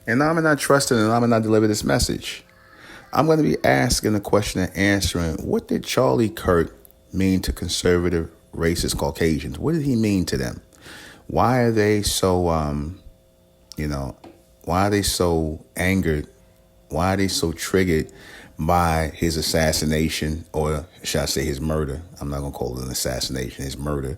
And I'm not trusting and I'm not delivering this message. I'm going to be asking the question and answering, what did Charlie Kirk mean to conservative, racist Caucasians? What did he mean to them? Why are they so, why are they so angered? Why are they so triggered by his assassination, or should I say his murder? I'm not going to call it an assassination, his murder.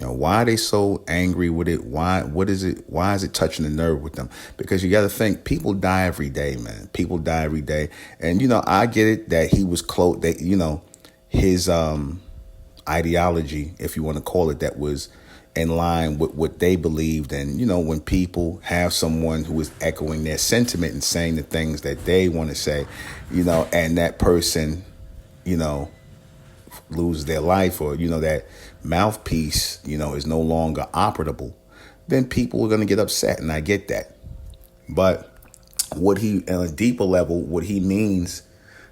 Why are they so angry with it? What is it? Why is it touching the nerve with them? Because you got to think, people die every day, man. People die every day. And, I get it that he was close, that, his ideology, if you want to call it, that was in line with what they believed. And, when people have someone who is echoing their sentiment and saying the things that they want to say, and that person, lose their life, or that mouthpiece is no longer operable, then people are going to get upset, and I get that. But what he, on a deeper level, what he means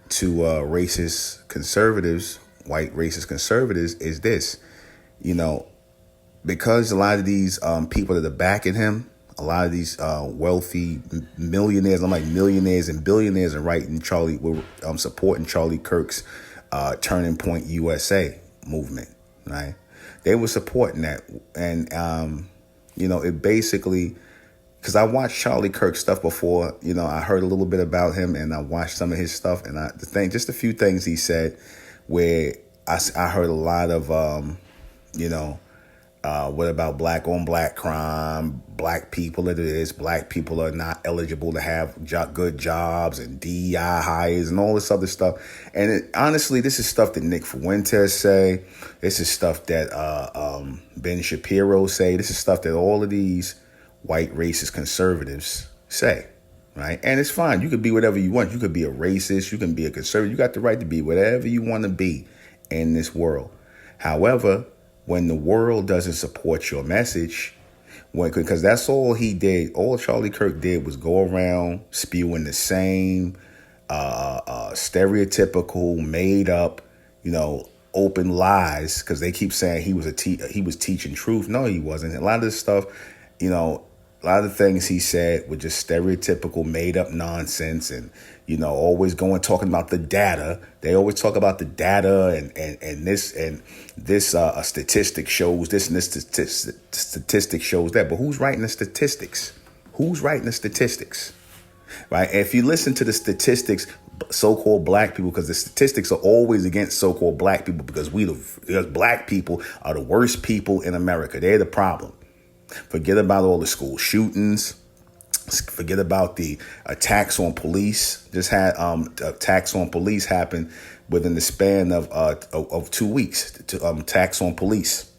to racist conservatives, white racist conservatives, is this: because a lot of these people that are backing him, a lot of these wealthy millionaires, I'm like millionaires and billionaires, are supporting Charlie Kirk's Turning Point USA movement, right? They were supporting that. And, it basically, because I watched Charlie Kirk stuff before, I heard a little bit about him and I watched some of his stuff. And just a few things he said where I heard a lot of, what about black on black crime? Black people, black people are not eligible to have good jobs, and DEI hires and all this other stuff. And honestly, this is stuff that Nick Fuentes say. This is stuff that Ben Shapiro say. This is stuff that all of these white racist conservatives say, right? And it's fine. You could be whatever you want. You could be a racist. You can be a conservative. You got the right to be whatever you want to be in this world. However, when the world doesn't support your message, because that's all he did, all Charlie Kirk did was go around spewing the same stereotypical, made up, open lies, because they keep saying he was teaching truth. No, he wasn't. A lot of this stuff, a lot of the things he said were just stereotypical, made up nonsense, and always talking about the data. They always talk about the data and this statistic shows this, and this statistic shows that. But who's writing the statistics? Who's writing the statistics? Right? And if you listen to the statistics, so-called black people, because the statistics are always against so-called black people, because because black people are the worst people in America. They're the problem. Forget about all the school shootings. Forget about the attacks on police. Just had attacks on police happen within the span of 2 weeks. Attacks on police.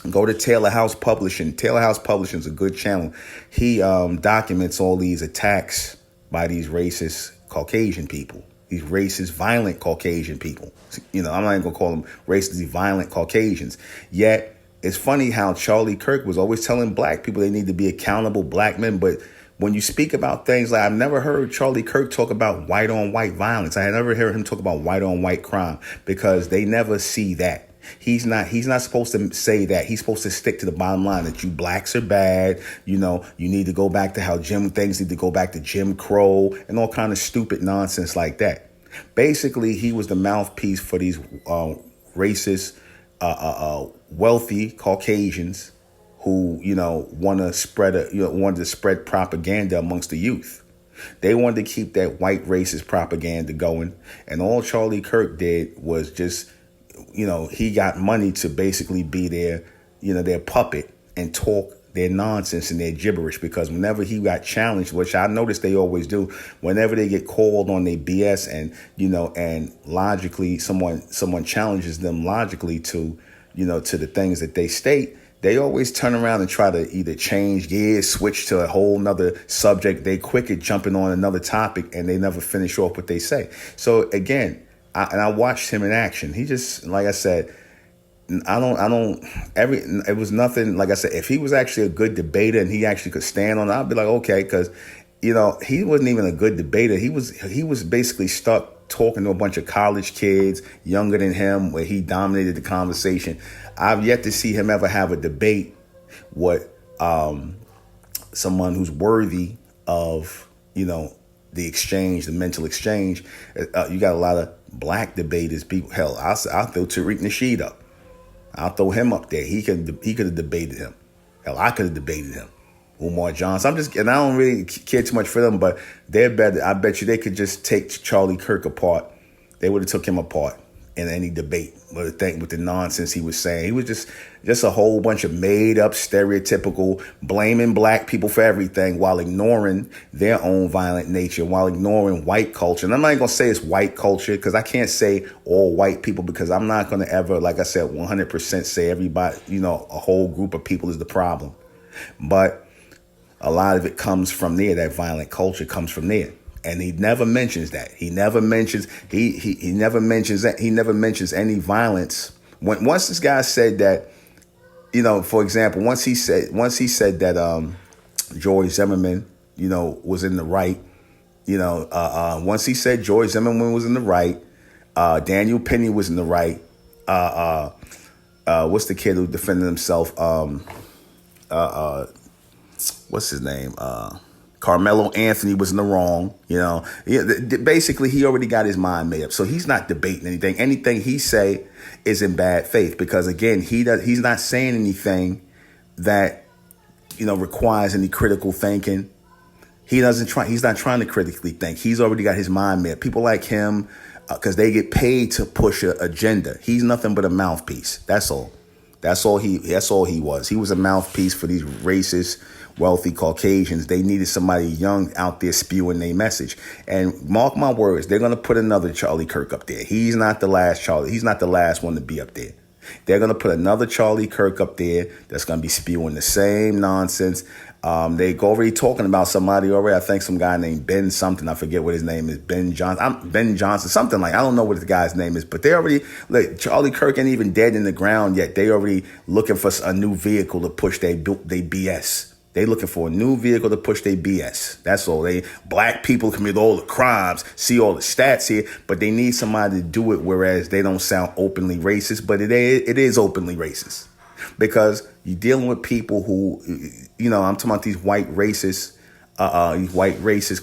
Go to Taylor House Publishing. Taylor House Publishing is a good channel. He documents all these attacks by these racist Caucasian people. These racist, violent Caucasian people. I'm not even going to call them racist, violent Caucasians. Yet, it's funny how Charlie Kirk was always telling black people they need to be accountable black men. But when you speak about things like, I've never heard Charlie Kirk talk about white on white violence. I had never heard him talk about white on white crime, because they never see that. He's not supposed to say that. He's supposed to stick to the bottom line that you blacks are bad. You need to go back to how things need to go back to Jim Crow and all kind of stupid nonsense like that. Basically, he was the mouthpiece for these racist, wealthy Caucasians who, wanted to spread propaganda amongst the youth. They wanted to keep that white racist propaganda going. And all Charlie Kirk did was just, he got money to basically be their puppet and talk their nonsense and their gibberish. Because whenever he got challenged, which I noticed they always do, whenever they get called on their BS and logically someone challenges them logically to the things that they state, they always turn around and try to either change gears, switch to a whole nother subject. They quick at jumping on another topic, and they never finish off what they say. So again, I watched him in action. He just, like I said, it was nothing. Like I said, if he was actually a good debater and he actually could stand on it, I'd be like, okay, because, he wasn't even a good debater. He was basically stuck talking to a bunch of college kids younger than him, where he dominated the conversation. I've yet to see him ever have a debate with someone who's worthy of you know, the exchange, the mental exchange. You got a lot of black debaters. People, hell, I'll throw Tariq Nasheed up. I'll throw him up there. He could have debated him. Hell, I could have debated him. Umar Johnson. And I don't really care too much for them, but they're better. I bet you they could just take Charlie Kirk apart. They would have took him apart in any debate with the nonsense he was saying. He was just a whole bunch of made up, stereotypical, blaming black people for everything while ignoring their own violent nature, while ignoring white culture. And I'm not even going to say it's white culture, because I can't say all white people, because I'm not going to ever, like I said, 100% say everybody, a whole group of people is the problem. But a lot of it comes from there. That violent culture comes from there. And he never mentions that. He never mentions any violence. Once this guy said that, for example, once he said that George Zimmerman, was in the right, once he said George Zimmerman was in the right, Daniel Penny was in the right, what's the kid who defended himself? What's his name? Carmelo Anthony was in the wrong. Basically, he already got his mind made up. So he's not debating anything. Anything he say is in bad faith, because again, he's not saying anything that requires any critical thinking. He's not trying to critically think. He's already got his mind made up. People like him, because they get paid to push an agenda. He's nothing but a mouthpiece. That's all. That's all he was. He was a mouthpiece for these racist, wealthy Caucasians. They needed somebody young out there spewing their message. And mark my words, they're going to put another Charlie Kirk up there. He's not the last Charlie. He's not the last one to be up there. They're going to put another Charlie Kirk up there that's going to be spewing the same nonsense. They already talking about somebody already. I think some guy named Ben something. I forget what his name is. Ben Johnson, something like, I don't know what the guy's name is, but they already, Charlie Kirk ain't even dead in the ground yet. They already looking for a new vehicle to push they BS. They looking for a new vehicle to push their BS. That's all. Black people commit all the crimes, see all the stats here, but they need somebody to do it, whereas they don't sound openly racist, but it is openly racist. Because you're dealing with people who, I'm talking about these white racist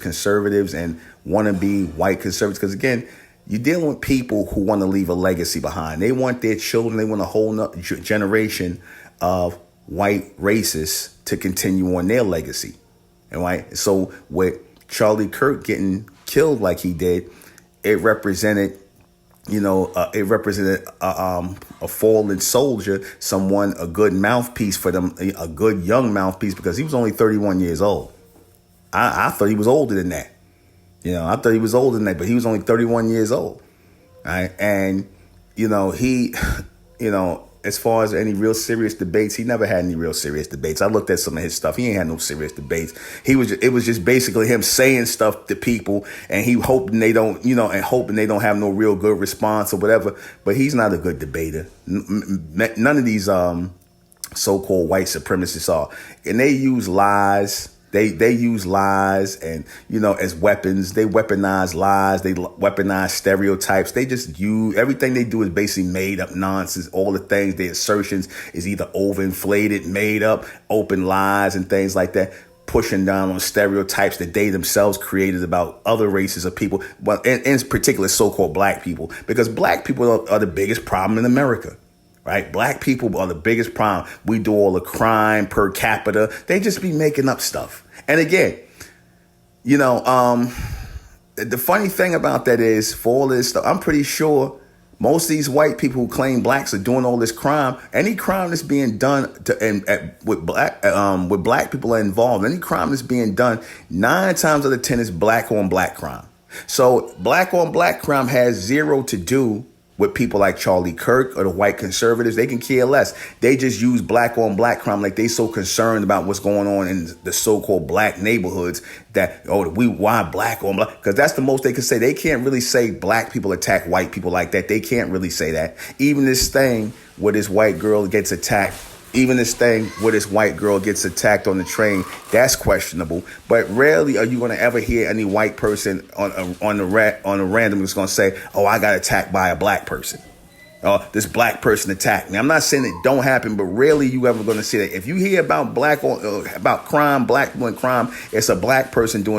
conservatives and wannabe white conservatives. Because again, you're dealing with people who want to leave a legacy behind. They want their children, they want a whole generation of white racists to continue on their legacy. Right? So with Charlie Kirk getting killed like he did, it represented a fallen soldier, a good mouthpiece for them, a good young mouthpiece, because he was only 31 years old. I thought he was older than that. I thought he was older than that, but he was only 31 years old. Right? And, he, as far as any real serious debates, he never had any real serious debates. I looked at some of his stuff. He ain't had no serious debates. It was just basically him saying stuff to people, and he hoping they don't have no real good response or whatever. But he's not a good debater. None of these so-called white supremacists are, and they use lies. They use lies and, as weapons. They weaponize lies. They weaponize stereotypes. They just use everything they do is basically made up nonsense. All the things, the assertions is either overinflated, made up, open lies and things like that, pushing down on stereotypes that they themselves created about other races of people, well, in particular, so-called black people, because black people are the biggest problem in America. Right? Black people are the biggest problem. We do all the crime per capita. They just be making up stuff. And again, the funny thing about that is, for all this stuff, I'm pretty sure most of these white people who claim blacks are doing all this crime, any crime that's being done with black people are involved, any crime that's being done, 9 times out of 10 is black on black crime. So black on black crime has zero to do with people like Charlie Kirk or the white conservatives. They can care less. They just use black on black crime like they so concerned about what's going on in the so-called black neighborhoods that, why black on black? Because that's the most they can say. They can't really say black people attack white people like that. They can't really say that. Even this thing where this white girl gets attacked, on the train, that's questionable. But rarely are you going to ever hear any white person on a random that's going to say, "Oh, I got attacked by a black person. Oh, this black person attacked me." I'm not saying it don't happen, but rarely you ever going to see that. If you hear about about crime, black people in crime, it's a black person doing something.